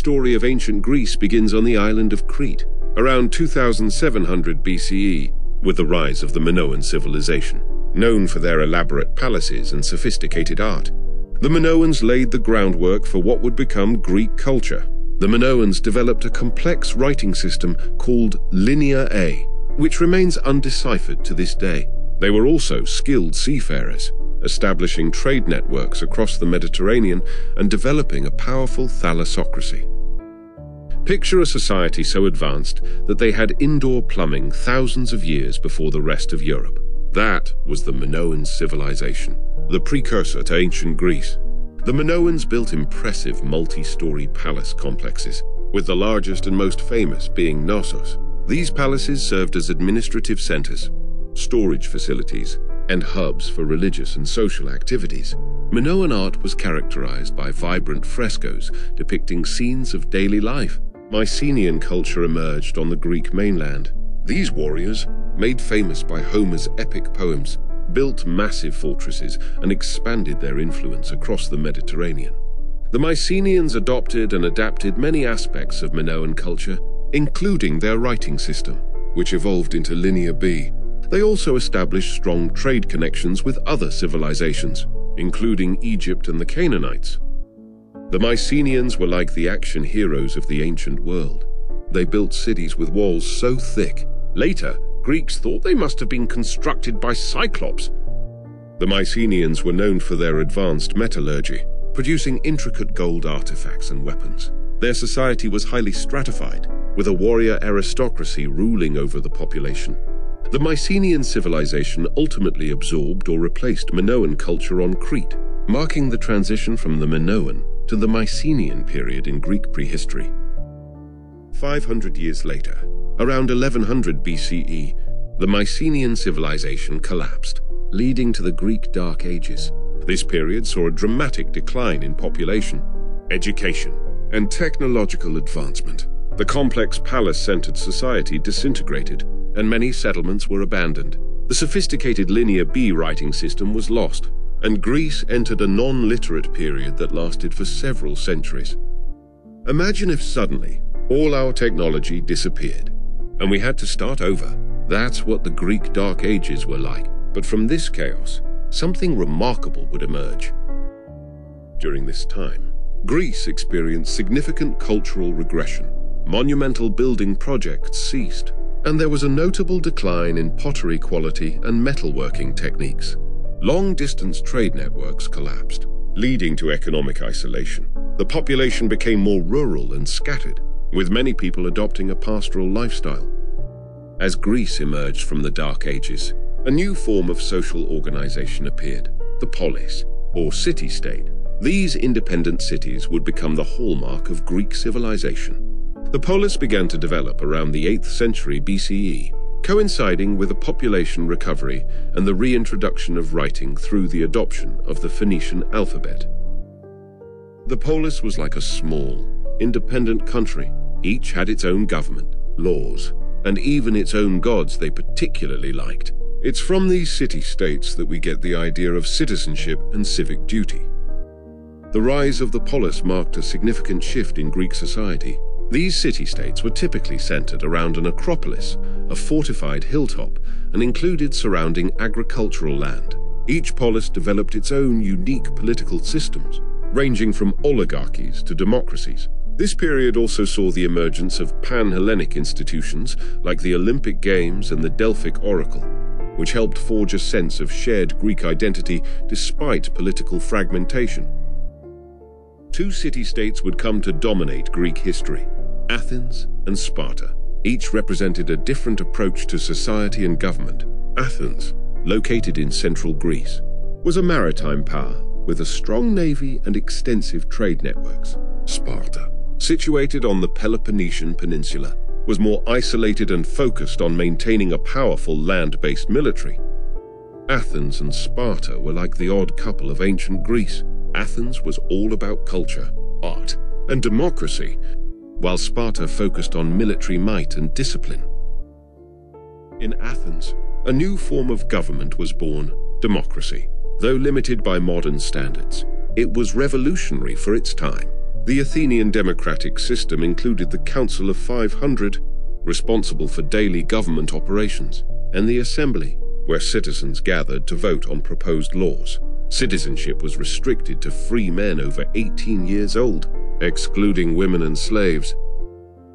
story of ancient Greece begins on the island of Crete, around 2700 BCE, with the rise of the Minoan civilization. Known for their elaborate palaces and sophisticated art, the Minoans laid the groundwork for what would become Greek culture. The Minoans developed a complex writing system called Linear A, which remains undeciphered to this day. They were also skilled seafarers, establishing trade networks across the Mediterranean and developing a powerful thalassocracy. Picture a society so advanced that they had indoor plumbing thousands of years before the rest of Europe. That was the Minoan civilization, the precursor to ancient Greece. The Minoans built impressive multi-story palace complexes, with the largest and most famous being Knossos. These palaces served as administrative centers, storage facilities, and hubs for religious and social activities. Minoan art was characterized by vibrant frescoes depicting scenes of daily life. Mycenaean culture emerged on the Greek mainland. These warriors, made famous by Homer's epic poems, built massive fortresses and expanded their influence across the Mediterranean. The Mycenaeans adopted and adapted many aspects of Minoan culture, including their writing system, which evolved into Linear B. They also established strong trade connections with other civilizations, including Egypt and the Canaanites. The Mycenaeans were like the action heroes of the ancient world. They built cities with walls so thick. Later, Greeks thought they must have been constructed by Cyclops. The Mycenaeans were known for their advanced metallurgy, producing intricate gold artifacts and weapons. Their society was highly stratified, with a warrior aristocracy ruling over the population. The Mycenaean civilization ultimately absorbed or replaced Minoan culture on Crete, marking the transition from the Minoan to the Mycenaean period in Greek prehistory. 500 years later, around 1100 BCE, the Mycenaean civilization collapsed, leading to the Greek Dark Ages. This period saw a dramatic decline in population, education, and technological advancement. The complex palace-centered society disintegrated, and many settlements were abandoned. The sophisticated Linear B writing system was lost, and Greece entered a non-literate period that lasted for several centuries. Imagine if suddenly all our technology disappeared, and we had to start over. That's what the Greek Dark Ages were like. But from this chaos, something remarkable would emerge. During this time, Greece experienced significant cultural regression. Monumental building projects ceased, and there was a notable decline in pottery quality and metalworking techniques. Long-distance trade networks collapsed, leading to economic isolation. The population became more rural and scattered, with many people adopting a pastoral lifestyle. As Greece emerged from the Dark Ages, a new form of social organization appeared, the polis, or city-state. These independent cities would become the hallmark of Greek civilization. The polis began to develop around the 8th century BCE, coinciding with a population recovery and the reintroduction of writing through the adoption of the Phoenician alphabet. The polis was like a small, independent country. Each had its own government, laws, and even its own gods they particularly liked. It's from these city-states that we get the idea of citizenship and civic duty. The rise of the polis marked a significant shift in Greek society. These city-states were typically centered around an acropolis, a fortified hilltop, and included surrounding agricultural land. Each polis developed its own unique political systems, ranging from oligarchies to democracies. This period also saw the emergence of pan-Hellenic institutions like the Olympic Games and the Delphic Oracle, which helped forge a sense of shared Greek identity despite political fragmentation. Two city-states would come to dominate Greek history: Athens and Sparta. Each represented a different approach to society and government. Athens, located in central Greece, was a maritime power with a strong navy and extensive trade networks. Sparta, situated on the Peloponnesian Peninsula, was more isolated and focused on maintaining a powerful land-based military. Athens and Sparta were like the odd couple of ancient Greece. Athens was all about culture, art, and democracy, while Sparta focused on military might and discipline. In Athens, a new form of government was born: democracy. Though limited by modern standards, it was revolutionary for its time. The Athenian democratic system included the Council of 500, responsible for daily government operations, and the Assembly, where citizens gathered to vote on proposed laws. Citizenship was restricted to free men over 18 years old, excluding women and slaves.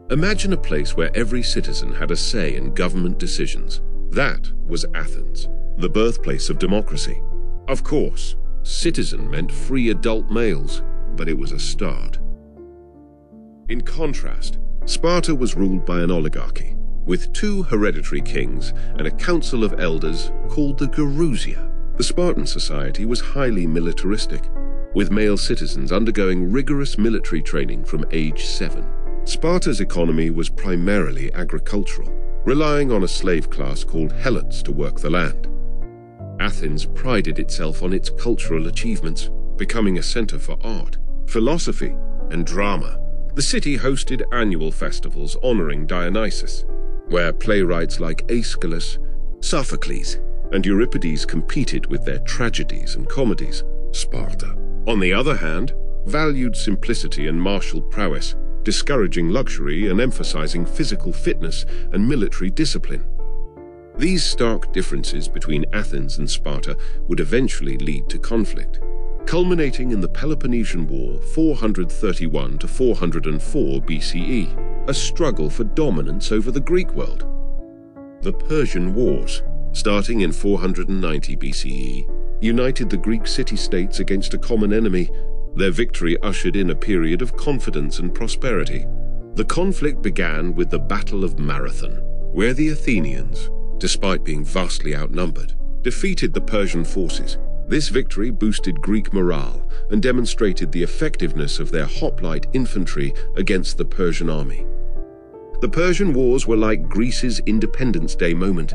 Imagine a place where every citizen had a say in government decisions. That was Athens, the birthplace of democracy. Of course, citizen meant free adult males, but it was a start. In contrast, Sparta was ruled by an oligarchy, with 2 hereditary kings and a council of elders called the Gerousia. The Spartan society was highly militaristic, with male citizens undergoing rigorous military training from age 7. Sparta's economy was primarily agricultural, relying on a slave class called helots to work the land. Athens prided itself on its cultural achievements, becoming a center for art, philosophy, and drama. The city hosted annual festivals honoring Dionysus, where playwrights like Aeschylus, Sophocles, and Euripides competed with their tragedies and comedies. Sparta, on the other hand, valued simplicity and martial prowess, discouraging luxury and emphasizing physical fitness and military discipline. These stark differences between Athens and Sparta would eventually lead to conflict, culminating in the Peloponnesian War 431 to 404 BCE, a struggle for dominance over the Greek world. The Persian Wars, starting in 490 BCE, united the Greek city-states against a common enemy. Their victory ushered in a period of confidence and prosperity. The conflict began with the Battle of Marathon, where the Athenians, despite being vastly outnumbered, defeated the Persian forces. This victory boosted Greek morale and demonstrated the effectiveness of their hoplite infantry against the Persian army. The Persian Wars were like Greece's Independence Day moment.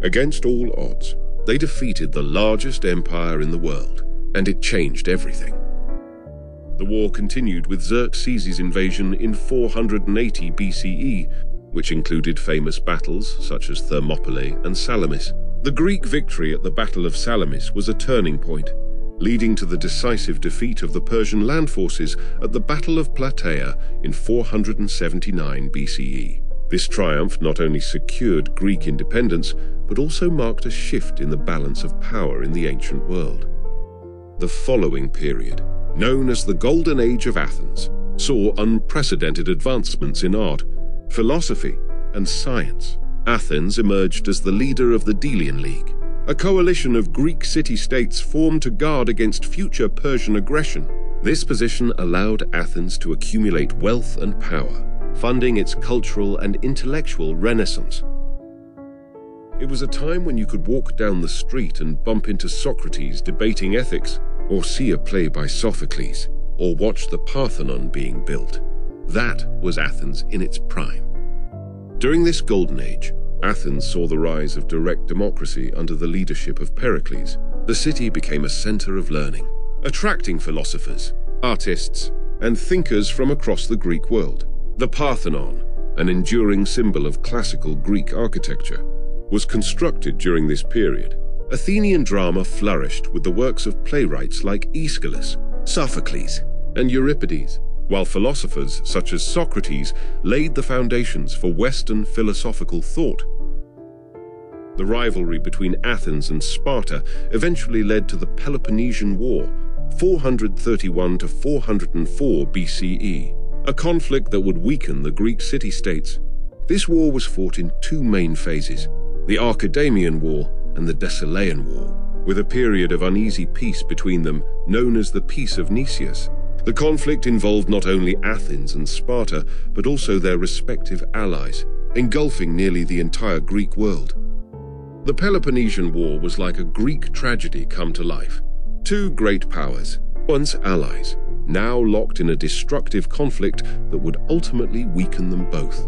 Against all odds, they defeated the largest empire in the world, and it changed everything. The war continued with Xerxes' invasion in 480 BCE, which included famous battles such as Thermopylae and Salamis. The Greek victory at the Battle of Salamis was a turning point, leading to the decisive defeat of the Persian land forces at the Battle of Plataea in 479 BCE. This triumph not only secured Greek independence, but also marked a shift in the balance of power in the ancient world. The following period, known as the Golden Age of Athens, saw unprecedented advancements in art, philosophy, and science. Athens emerged as the leader of the Delian League, a coalition of Greek city-states formed to guard against future Persian aggression. This position allowed Athens to accumulate wealth and power, funding its cultural and intellectual renaissance. It was a time when you could walk down the street and bump into Socrates debating ethics, or see a play by Sophocles, or watch the Parthenon being built. That was Athens in its prime. During this golden age, Athens saw the rise of direct democracy under the leadership of Pericles. The city became a center of learning, attracting philosophers, artists, and thinkers from across the Greek world. The Parthenon, an enduring symbol of classical Greek architecture, was constructed during this period. Athenian drama flourished with the works of playwrights like Aeschylus, Sophocles, and Euripides, while philosophers such as Socrates laid the foundations for Western philosophical thought. The rivalry between Athens and Sparta eventually led to the Peloponnesian War, 431 to 404 BCE, a conflict that would weaken the Greek city-states. This war was fought in 2 main phases, the Archidamian War and the Decelean War, with a period of uneasy peace between them known as the Peace of Nicias. The conflict involved not only Athens and Sparta, but also their respective allies, engulfing nearly the entire Greek world. The Peloponnesian War was like a Greek tragedy come to life. 2 great powers, once allies, now locked in a destructive conflict that would ultimately weaken them both.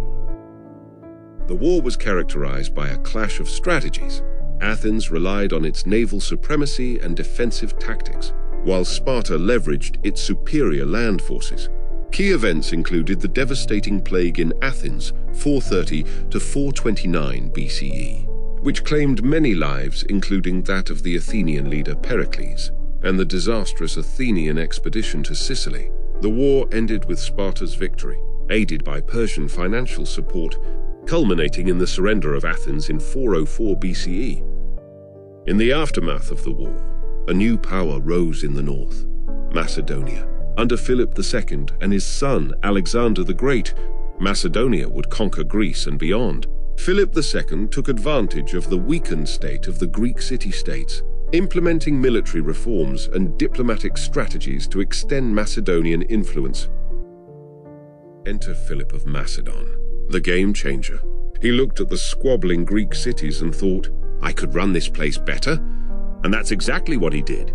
The war was characterized by a clash of strategies. Athens relied on its naval supremacy and defensive tactics, while Sparta leveraged its superior land forces. Key events included the devastating plague in Athens, 430 to 429 BCE, which claimed many lives, including that of the Athenian leader Pericles, and the disastrous Athenian expedition to Sicily. The war ended with Sparta's victory, aided by Persian financial support, culminating in the surrender of Athens in 404 BCE. In the aftermath of the war, a new power rose in the north, Macedonia. Under Philip II and his son Alexander the Great, Macedonia would conquer Greece and beyond. Philip II took advantage of the weakened state of the Greek city-states, implementing military reforms and diplomatic strategies to extend Macedonian influence. Enter Philip of Macedon, the game changer. He looked at the squabbling Greek cities and thought, I could run this place better, and that's exactly what he did.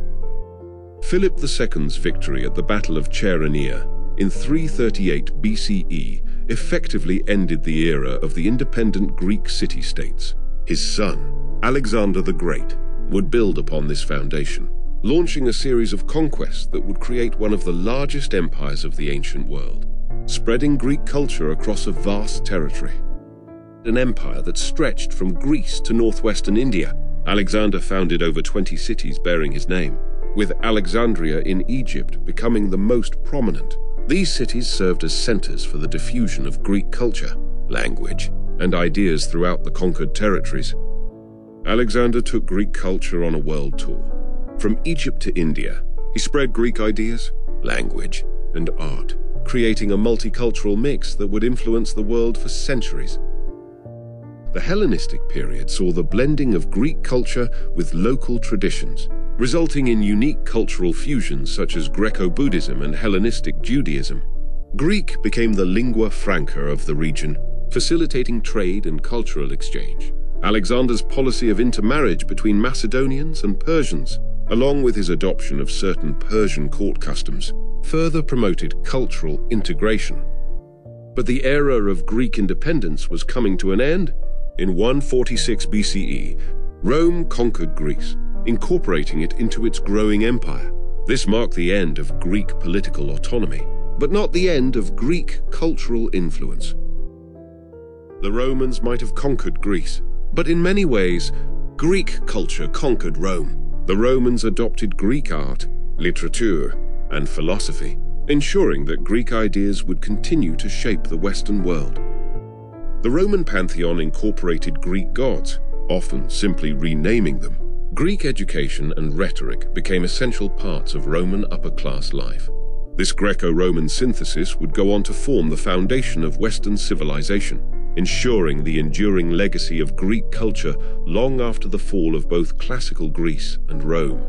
Philip II's victory at the Battle of Chaeronea in 338 BCE effectively ended the era of the independent Greek city-states. His son, Alexander the Great, would build upon this foundation, launching a series of conquests that would create one of the largest empires of the ancient world, spreading Greek culture across a vast territory. An empire that stretched from Greece to northwestern India. Alexander founded over 20 cities bearing his name, with Alexandria in Egypt becoming the most prominent. These cities served as centers for the diffusion of Greek culture, language, and ideas throughout the conquered territories. Alexander took Greek culture on a world tour. From Egypt to India, he spread Greek ideas, language, and art, creating a multicultural mix that would influence the world for centuries. The Hellenistic period saw the blending of Greek culture with local traditions, resulting in unique cultural fusions such as Greco-Buddhism and Hellenistic Judaism. Greek became the lingua franca of the region, facilitating trade and cultural exchange. Alexander's policy of intermarriage between Macedonians and Persians, along with his adoption of certain Persian court customs, further promoted cultural integration. But the era of Greek independence was coming to an end. In 146 BCE, Rome conquered Greece, incorporating it into its growing empire. This marked the end of Greek political autonomy, but not the end of Greek cultural influence. The Romans might have conquered Greece, but in many ways, Greek culture conquered Rome. The Romans adopted Greek art, literature, and philosophy, ensuring that Greek ideas would continue to shape the Western world. The Roman pantheon incorporated Greek gods, often simply renaming them. Greek education and rhetoric became essential parts of Roman upper-class life. This Greco-Roman synthesis would go on to form the foundation of Western civilization, ensuring the enduring legacy of Greek culture long after the fall of both classical Greece and Rome.